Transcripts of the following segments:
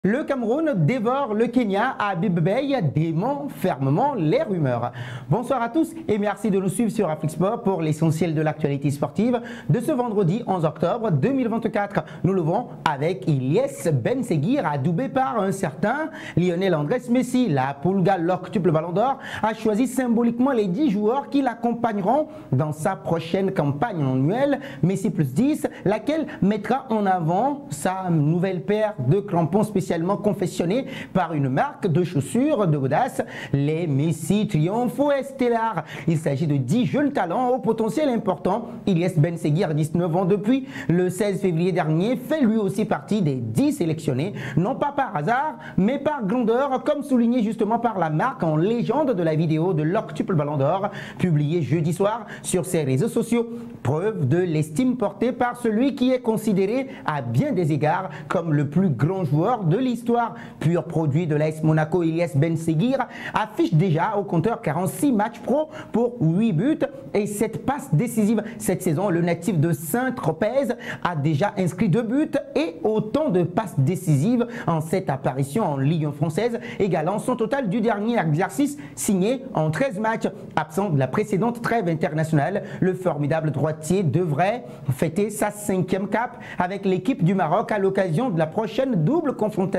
Le Cameroun dévore le Kenya. Habib Beye dément fermement les rumeurs. Bonsoir à tous et merci de nous suivre sur Afrique-Sport pour l'essentiel de l'actualité sportive de ce vendredi 11 octobre 2024. Nous l'ouvrons avec Ilyes Ben Seguir, adoubé par un certain Lionel Andrés Messi. La Pulga, l'octuple Ballon d'Or, a choisi symboliquement les 10 joueurs qui l'accompagneront dans sa prochaine campagne annuelle Messi plus 10, laquelle mettra en avant sa nouvelle paire de crampons spéciaux confectionné par une marque de chaussures de audace, les Messi Triunfo Estelar. Il s'agit de 10 jeunes talents au potentiel important. Ilyes Ben Seguir, 19 ans depuis le 16 février dernier, fait lui aussi partie des 10 sélectionnés, non pas par hasard, mais par grandeur, comme souligné justement par la marque en légende de la vidéo de l'octuple Ballon d'Or, publiée jeudi soir sur ses réseaux sociaux. Preuve de l'estime portée par celui qui est considéré à bien des égards comme le plus grand joueur de l'histoire. Pur produit de l'AS Monaco, Ilyes Ben Seguir affiche déjà au compteur 46 matchs pro pour 8 buts et 7 passes décisives. Cette saison, le natif de Saint-Tropez a déjà inscrit 2 buts et autant de passes décisives en cette apparition en Ligue 1 française, égalant son total du dernier exercice signé en 13 matchs. Absent de la précédente trêve internationale, le formidable droitier devrait fêter sa 5e cape avec l'équipe du Maroc à l'occasion de la prochaine double confrontation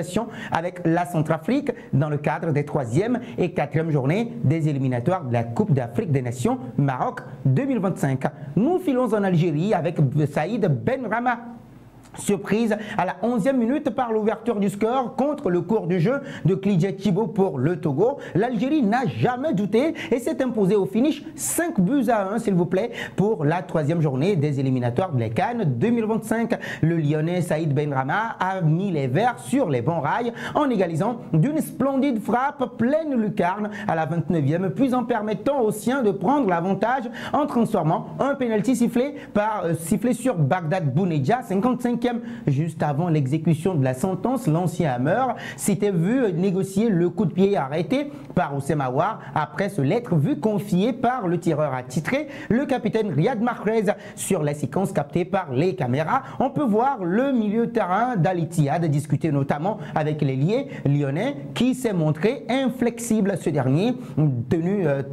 avec la Centrafrique dans le cadre des 3e et 4e journées des éliminatoires de la Coupe d'Afrique des Nations Maroc 2025. Nous filons en Algérie avec Saïd Benrahma. Surprise à la 11e minute par l'ouverture du score contre le cours du jeu de Klidjet Thibaut pour le Togo. L'Algérie n'a jamais douté et s'est imposée au finish 5 buts à 1 s'il vous plaît pour la 3e journée des éliminatoires de la CAN 2025. Le Lyonnais Saïd Benrahma a mis les Verts sur les bons rails en égalisant d'une splendide frappe pleine lucarne à la 29e puis en permettant aux siens de prendre l'avantage en transformant un pénalty sifflé sur Bagdad Bounedjah 55e. Juste avant l'exécution de la sentence, l'ancien Hammer s'était vu négocier le coup de pied arrêté par Houssem Aouar après se l'être vu confié par le tireur attitré, le capitaine Riyad Mahrez. Sur la séquence captée par les caméras, on peut voir le milieu de terrain d'Al Ittihad discuter notamment avec l'ailier lyonnais qui s'est montré inflexible. Ce dernier,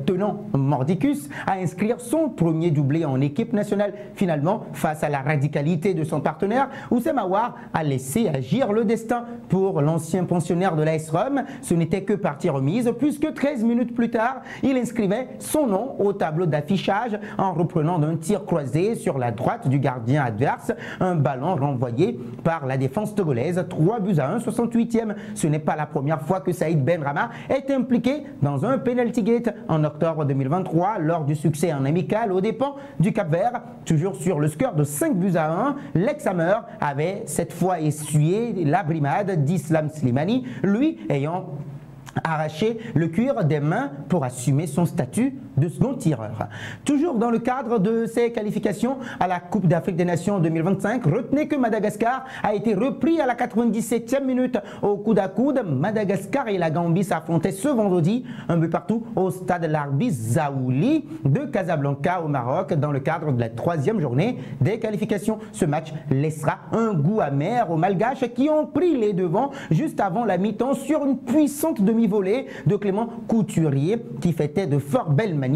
tenant mordicus, à inscrire son premier doublé en équipe nationale. Finalement, face à la radicalité de son partenaire, Houssem Aouar a laissé agir le destin. Pour l'ancien pensionnaire de l'AS Rome, ce n'était que partie remise puisque 13 minutes plus tard, il inscrivait son nom au tableau d'affichage en reprenant d'un tir croisé sur la droite du gardien adverse, un ballon renvoyé par la défense togolaise. 3 buts à 1, 68e. Ce n'est pas la première fois que Saïd Benrahma est impliqué dans un penalty gate. En octobre 2023, lors du succès en amical aux dépens du Cap-Vert, toujours sur le score de 5 buts à 1, l'ex-Hammer avait cette fois essuyé la brimade d'Islam Slimani, lui ayant arraché le cuir des mains pour assumer son statut de second tireur. Toujours dans le cadre de ses qualifications à la Coupe d'Afrique des Nations 2025, retenez que Madagascar a été repris à la 97e minute au coude à coude. Madagascar et la Gambie s'affrontaient ce vendredi, un but partout au stade Larbi Zaouli de Casablanca au Maroc dans le cadre de la 3e journée des qualifications. Ce match laissera un goût amer aux Malgaches qui ont pris les devants juste avant la mi-temps sur une puissante demi-volée de Clément Couturier qui fêtait de fort belle manière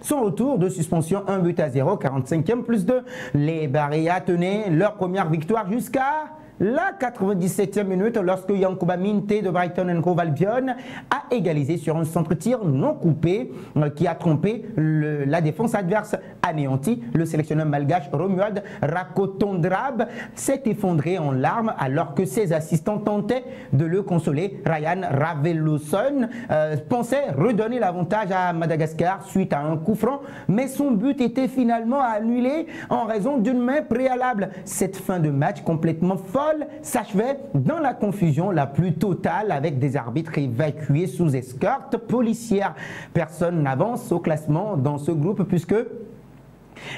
son retour de suspension 1 but à 0, 45e plus 2. Les Barréas tenaient leur première victoire jusqu'à la 97e minute lorsque Yankuba Minte de Brighton & Hove Albion a égalisé sur un centre-tir non coupé qui a trompé la défense adverse. Anéanti, le sélectionneur malgache Romuald Rakotondrab s'est effondré en larmes alors que ses assistants tentaient de le consoler. Ryan Raveloson pensait redonner l'avantage à Madagascar suite à un coup franc, mais son but était finalement annulé en raison d'une main préalable. Cette fin de match complètement folle s'achevait dans la confusion la plus totale avec des arbitres évacués sous escorte policière. Personne n'avance au classement dans ce groupe puisque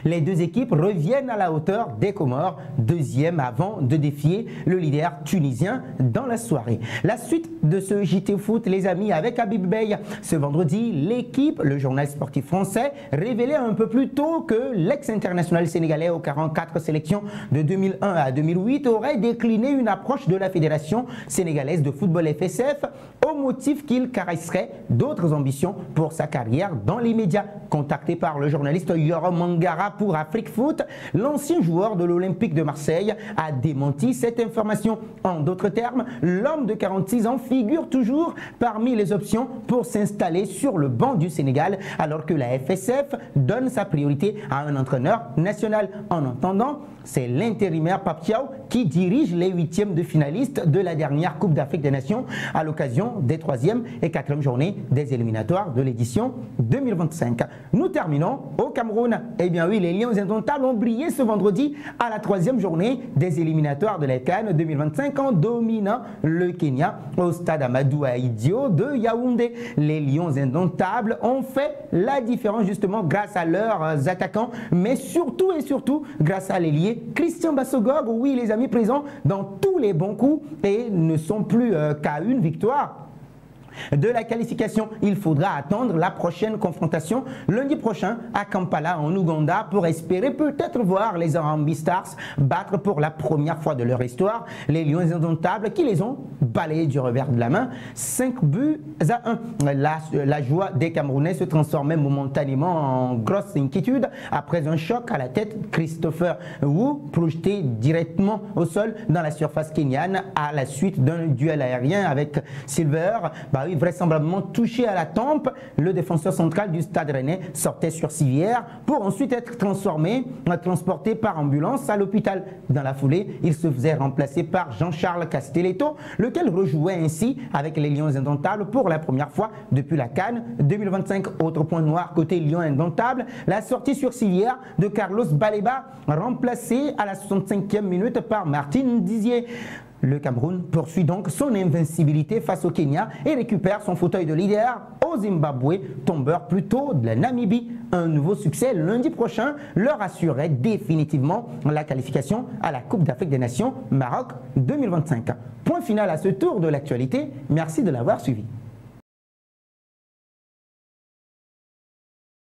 Les deux équipes reviennent à la hauteur des Comores, deuxième avant de défier le leader tunisien dans la soirée. La suite de ce JT Foot, les amis, avec Habib Beye. Ce vendredi, l'équipe, le journal sportif français, révélait un peu plus tôt que l'ex-international sénégalais aux 44 sélections de 2001 à 2008 aurait décliné une approche de la Fédération sénégalaise de football FSF au motif qu'il caresserait d'autres ambitions pour sa carrière dans les médias. Contacté par le journaliste Yoram Mangara pour Afrique Foot, l'ancien joueur de l'Olympique de Marseille a démenti cette information. En d'autres termes, l'homme de 46 ans figure toujours parmi les options pour s'installer sur le banc du Sénégal, alors que la FSF donne sa priorité à un entraîneur national. En attendant, c'est l'intérimaire Pape Thiaw qui dirige les huitièmes de finalistes de la dernière Coupe d'Afrique des Nations à l'occasion des 3e et 4e journées des éliminatoires de l'édition 2025. Nous terminons au Cameroun. Eh bien oui, les Lions indomptables ont brillé ce vendredi à la 3e journée des éliminatoires de la CAN 2025 en dominant le Kenya au stade Amadou Ahidjo de Yaoundé. Les Lions indomptables ont fait la différence justement grâce à leurs attaquants, mais surtout et surtout grâce à l'ailier Christian Bassogog. Oui, les amis, présents dans tous les bons coups et ne sont plus qu'à une victoire de la qualification. Il faudra attendre la prochaine confrontation lundi prochain à Kampala en Ouganda pour espérer peut-être voir les Harambee Stars battre pour la première fois de leur histoire les Lions indomptables qui les ont balayés du revers de la main 5 buts à 1. La joie des Camerounais se transformait momentanément en grosse inquiétude après un choc à la tête. Christopher Wu projeté directement au sol dans la surface kenyane à la suite d'un duel aérien avec Silver. Oui, vraisemblablement touché à la tempe, le défenseur central du Stade Rennais sortait sur civière pour ensuite être transporté par ambulance à l'hôpital. Dans la foulée, il se faisait remplacer par Jean-Charles Castelletto, lequel rejouait ainsi avec les Lions indomptables pour la première fois depuis la CAN 2025. Autre point noir côté Lions indomptables, la sortie sur civière de Carlos Baleba, remplacé à la 65e minute par Martin Dizier. Le Cameroun poursuit donc son invincibilité face au Kenya et récupère son fauteuil de leader au Zimbabwe, tombeur plutôt de la Namibie. Un nouveau succès lundi prochain leur assurait définitivement la qualification à la Coupe d'Afrique des Nations Maroc 2025. Point final à ce tour de l'actualité. Merci de l'avoir suivi.